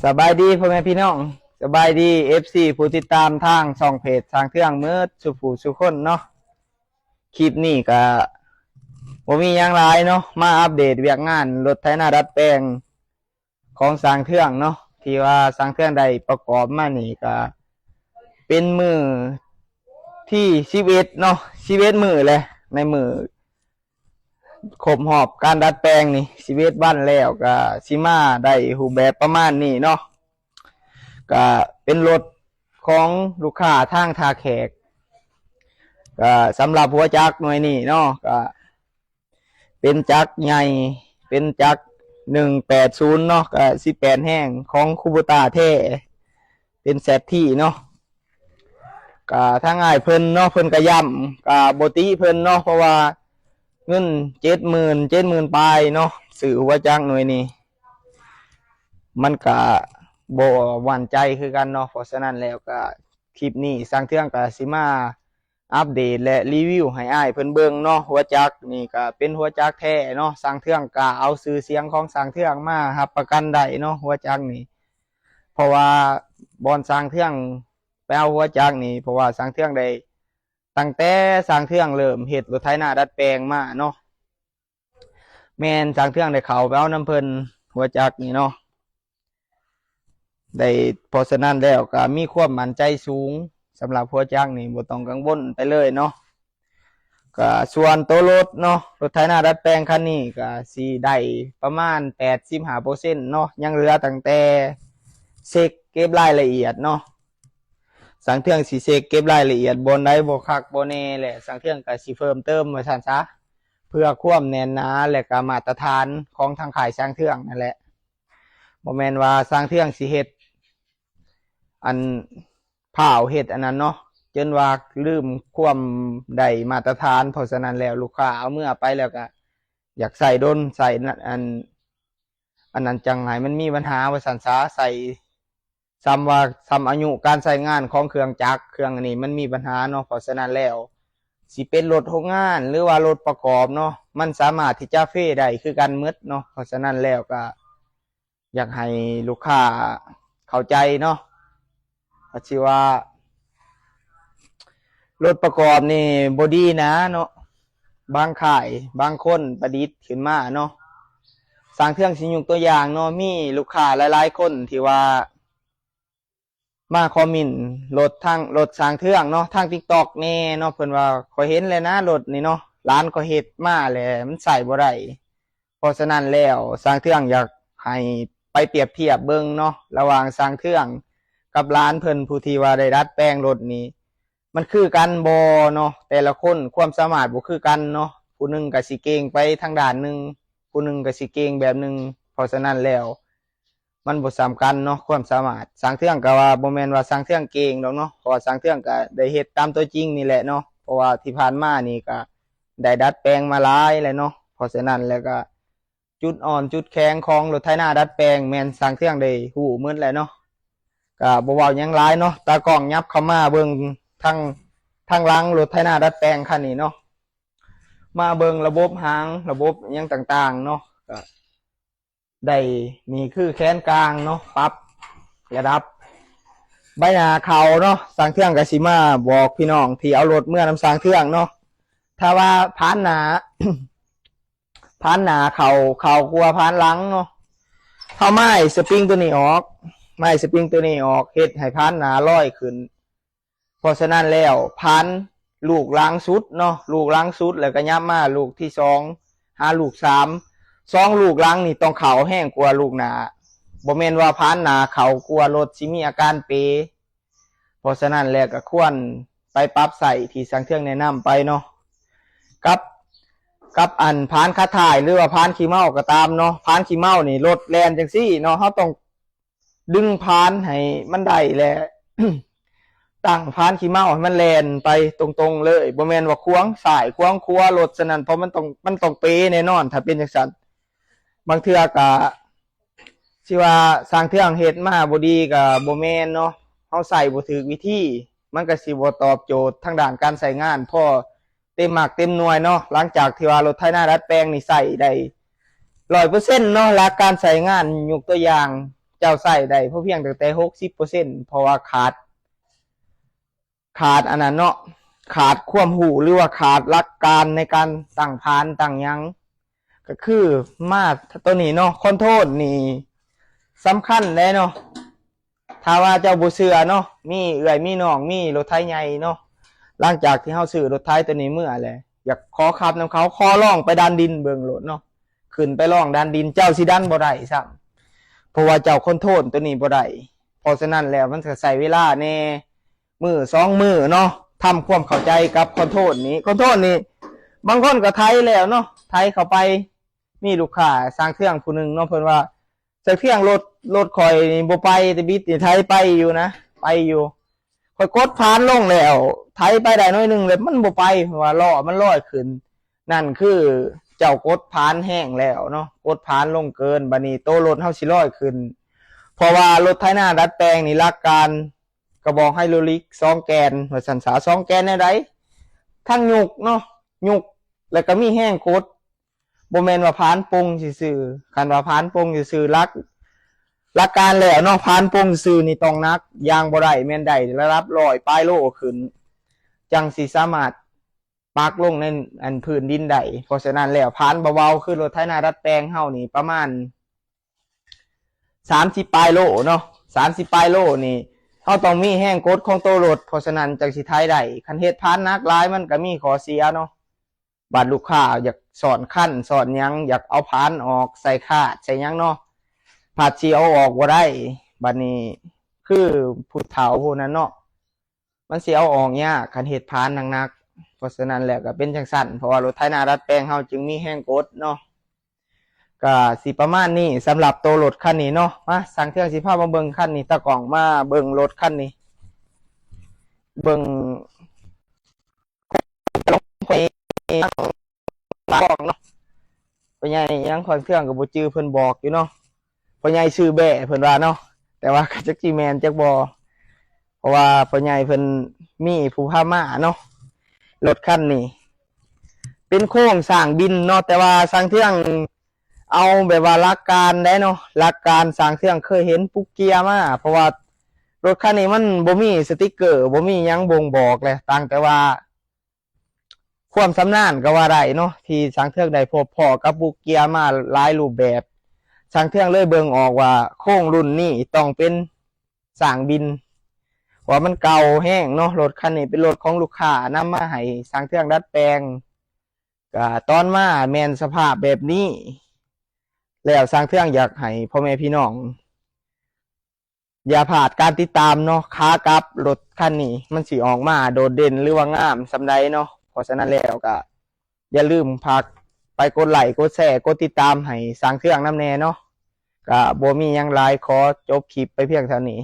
สบายดีพ่อแม่พี่น้องสบายดีFCผู้ติดตามทางช่องเพจทางเทืองมืดสุผู้สุคนเนาะคลิปนี้ก็บ่มีหยังหลายเนาะมาอัปเดตเวียกงานรถไถนาดัดแปลงของสร้างเทืองเนาะที่ว่าสร้างเทืองได้ประกอบมานี่ก็เป็นมือที่11เนาะ11มื้อเลยในมือครบรอบการดัดแปลงนี่11วันแล้วก็สิมาได้รูปแบบประมาณนี้เนาะก็เป็นรถของลูกค้าทางท่าแขกก็สำหรับหัวจักรหน่วยนี้เนาะก็เป็นจักรใหญ่เป็นจักร180เนาะก็18แห้งของคูโบต้าแท้เป็นแซทที่เนาะก็ทางง่ายเพิ่นเนาะเพิ่นก็ย้ำก็บ่ติเพิ่นเนาะเพราะว่าเงิน70,000ปลายเนาะซื้อหัวจักรหน่วยนี้มันก็บ่หวั่นใจคือกันเนาะเพราะฉะนั้นแล้วก็คลิปนี้สร้างเทืองก็สิมาอัปเดตและรีวิวให้อ้ายเพิ่นเบิ่งเนาะหัวจักรนี่ก็เป็นหัวจักรแท้เนาะสร้างเทืองก็เอาชื่อเสียงของสร้างเทืองมารับประกันได้เนาะหัวจักรนี่เพราะว่าบอนสร้างเทืองไปเอาหัวจักรนี่เพราะว่าสร้างเทืองได้ตั้งแต่สร้างเทืองเริ่มเฮ็ดรถไถนาดัดแปลงมาเนาะแม่นสร้างเทืองได้เข้าไปเอาน้ำเพิ่นหัวจักรนี่เนาะได้เพราะฉะนั้นแล้วก็มีความมั่นใจสูงสำหรับหัวจักรนี่บ่ต้องกังวลไปเลยเนาะก็ส่วนตัวรถเนาะรถไถนาดัดแปลงคันนี้ก็สิได้ประมาณ 85% เนาะยังเหลือตั้งแต่เช็คเก็บรายละเอียดเนาะสังเทืองสิเช็คเก็บรายละเอียดบนใดบ่คักบ่แน่แหละสังเทืองก็สิเพิ่มเติมว่าซั่นซะเพื่อความแน่นหนาและก็มาตรฐานของทางขายสังเทืองนั่นแหละบ่แม่นว่าสังเทืองสิเฮ็ดอันเผาเฮ็ดอันนั้นเนาะจนว่าลืมความได้มาตรฐานเพราะฉะนั้นแล้วลูกค้าเอาเมื่อไปแล้วก็อยากใส่ดนใส่อันนั้นจังไห้มันมีปัญหาว่าซั่นซะใส่ซ้ำอายุการใช้งานของเครื่องจักรเครื่องอันนี้มันมีปัญหาเนาะเพราะฉะนั้นแล้วสิเป็นรถโรงงานหรือว่ารถประกอบเนาะมันสามารถที่จะเฟซได้คือกันหมดเนาะเพราะฉะนั้นแล้วก็อยากให้ลูกค้าเข้าใจเนาะอาชีว่ารถประกอบนี่บอดี้นะเนาะบางขายบางคนประดิษฐ์ขึ้นมาเนาะสร้างเครื่องสิยกตัวอย่างเนาะมีลูกค้าหลายๆคนที่ว่ามาคอมเมนต์รถสร้างเครื่องเนาะทาง TikTok แน่เนาะเพิ่นว่าขอยเห็นเลยนะรถนี่เนาะร้านก็เฮ็ดมาแล้วมันใส่บ่ได้เพราะฉะนั้นแล้วสร้างเครื่องอยากให้ไปเปรียบเทียบเบิ่งเนาะระหว่างสร้างเครื่องกับร้านเพิ่นผู้ที่ว่าได้ดัดแปลงรถนี้มันคือกันบ่เนาะแต่ละคนความสามารถบ่คือกันเนาะผู้นึงก็สิเก่งไปทางด้านนึงผู้นึงก็สิเก่งแบบนึงเพราะฉะนั้นแล้วมันบ่สำคัญเนาะความสามารถสร้างเครื่องก็ว่าบ่แม่นว่าสร้างเครื่องเก่งดอกเนาะเพราะว่าสร้างเครื่องก็ได้เฮ็ดตามตัวจริงนี่แหละเนาะเพราะว่าที่ผ่านมานี่ก็ได้ดัดแปลงมาหลายแล้วเนาะเพราะฉะนั้นแล้วก็จุดอ่อนจุดแข็งของรถไถนาดัดแปลงแม่นสร้างเครื่องได้ฮู้หมดแล้วเนาะก็บ่เว้าหยังหลายเนาะตากล้องยับเข้ามาเบิ่งทางหลังรถไถนาดัดแปลงคันนี้เนาะมาเบิ่งระบบหางระบบหยังต่างๆเนาะก็ได้นี่คือแขนกลางเนาะปรับระดับใบหน้าเขาเนาะสร้างเครื่องก็สิมาบอกพี่น้องที่เอารถเมื่อนำสร้างเครื่องเนาะถ้าว่าพานหน้า พานหน้าเขากลัวพานหลังเนาะเข้าไม้สปริงตัวนี้ออกไม้สปริงตัวนี้ออกเฮ็ดให้พานหน้าลอยขึ้นเพราะฉะนั้นแล้วพานลูกล้างสุดเนาะลูกล้างสุดแล้วก็ยับมาลูกที่2หาลูก3ลูกล้างนี่ต้องเข่าแห้งกว่าลูกหน้าบ่แม่นว่าพานหน้าเขากลัวรถสิมีอาการเปเพราะฉะนั้นแล้วก็ควรไปปรับใส่ที่สร้างเครื่องแนะนำไปเนาะกับอันพานคาถ่ายหรือว่าพานขี้เมาก็ตามเนาะพานขี้เมานี่รถแล่นจังซี่เนาะเฮาต้องดึงพานให้มันได้แหละ ตั้งพานขี้เมาให้มันแล่นไปตรงๆเลยบ่แม่นว่าควงสายควงครัวรถฉะนั้นเพราะมันต้องเป๊ะแน่นอนถ้าเป็นจังซั่นบางเทื่อก็สิว่าสร้างเครื่องเฮ็ดมาบ่ดีก็บ่แม่นเนาะเฮาใส่บ่ถูกวิธีมันก็สิบ่ตอบโจทย์ทางด้านการใช้งานพอเต็มมากเต็มหน่วยเนาะหลังจากที่ว่ารถไถนาดัดแปลงนี่ใส่ได้ 100% เนาะหลักการใช้งานยกตัวอย่าง เจ้าใส่ได้เพียงแต่60%เพราะว่าขาดอันนั้นเนาะขาดความหูหรือว่าขาดหลักการในการตั้งพานตั้งยังก็คือมาตัวนี้เนาะคอนโทรลนี่สำคัญเลยเนาะถ้าว่าเจ้าบ่เชื่อเนาะมีเอื้อยมีน้องมีรถไถใหญ่เนาะหลังจากที่เฮาซื้อรถไถตัวนี้เมื่อแหละอยากขอขับนำเขาขอลองไปดันดินเบิ่งรถเนาะขึ้นไปลองดันดินเจ้าสิดันบ่ได้ซ้ำเพราะว่าเจ้าคอนโทรลตัวนี้บ่ได้เพราะฉะนั้นแล้วมันก็ใช้เวลาแน่มือ2มือเนาะทำความเข้าใจกับคอนโทรลนี้บางคนก็ไถแล้วเนาะไถเข้าไปมีลูกค้าสร้างเครื่องผู้นึงเนาะเพิ่นว่าจะเครื่องรถข่อยนี่บ่ไปแต่บิดนี่ไถไปอยู่นะไปอยู่ข่อยกดพานลงแล้วไถไปได้น้อยนึงเลยมันบ่ไปเพราะว่าล้อมันลอยขึ้นนั่นคือเจ้ากดพานแห้งแล้วเนาะกดพานลงเกินบัดนี้โตรถเฮาสิลอยขึ้นเพราะว่ารถไถนาดัดแปลงนี่หลักการกระบอกไฮดรอลิก2แกนว่าซั่นซะ2แกนแนวใดทั้งยุกเนาะยุกแล้วก็มีแห้งกดบ่แม่นว่าพานปงซื่อๆคันว่าพานปงซื่อๆหลักการแล้วเนาะพานปงซื่อนี่ต้องนักยางบ่ได้แม่นได้ระดับ100ปลายโลขึ้นจังสิสามารถปักลงในอันพื้นดินได้เพราะฉะนั้นแล้วพานเบาๆคือรถไถนาดัดแปลงเฮานี่ประมาณ30ปลายโลเนาะ30ปลายโลนี่เฮาต้องมีแห้งกดของตัวรถเพราะฉะนั้นจังสิไถได้คันเฮ็ดพานหนักหลายมันก็มีข้อเสียเนาะบาดลูกค้าอยากสอนขั้นสอนยังอยากเอาพานออกใส่คาดใส่ยังเนาะผาดชีเอาออกบ่ได้บัดนี้คือผู้เฒ่าผู้นั้นเนาะมันสิเอาออกยากคันเฮ็ดพานหนักๆเพราะฉะนั้นแล้วก็เป็นจังซั่นเพราะว่ารถไถนาดัดแปลงเฮาจึงมีแห้งกดเนาะก็สิประมาณนี้สำหรับตัวรถคันนี้เนาะมาสั่งเครื่องสิพามาเบิ่งคันนี้ตะกล้องมาเบิ่งรถคันนี้เบิ่งไปบอกเนาะพ่อใหญ่ยังคอนเครื่องกับบ่จื้อเพิ่นบอกอยู่เนาะพ่อใหญ่ชื่อแบ่เพิ่นว่าเนาะแต่ว่าจักสิแม่นจักบ่เพราะว่าพ่อใหญ่เพิ่นมีผู้พามาเนาะรถคันนี้เป็นโครงสร้างบินเนาะแต่ว่าสร้างเครื่องเอาแบบว่าหลักการได้เนาะหลักการสร้างเครื่องเคยเห็นปุกเกียร์มาเพราะว่ารถคันนี้มันบ่มีสติกเกอร์บ่มีหยังบ่งบอกเลยต่างแต่ว่าความสำนาญก็ว่าได้เนาะที่สร้างเครื่องได้พบพอกับปุกเกียร์มาหลายรูปแบบสร้างเครื่องเลยเบิ่งออกว่าโครงรุ่นนี้ต้องเป็นสร้างบินว่ามันเก่าแห้งเนาะรถคันนี้เป็นรถของลูกค้านำมาให้สร้างเครื่องดัดแปลงก็ตอนมาแม่นสภาพแบบนี้แล้วสร้างเครื่องอยากให้พ่อแม่พี่น้องอย่าพลาดการติดตามเนาะขากลับรถคันนี้มันสิออกมาโดดเด่นหรือว่างามสำใดเนาะเพราะฉะนั้นแล้วก็อย่าลืมพักไปกดไลค์กดแชร์กดติดตามให้สร้างเครื่องนำแน่เนาะก็บ่มีหยังหลายขอจบคลิปไปเพียงเท่านี้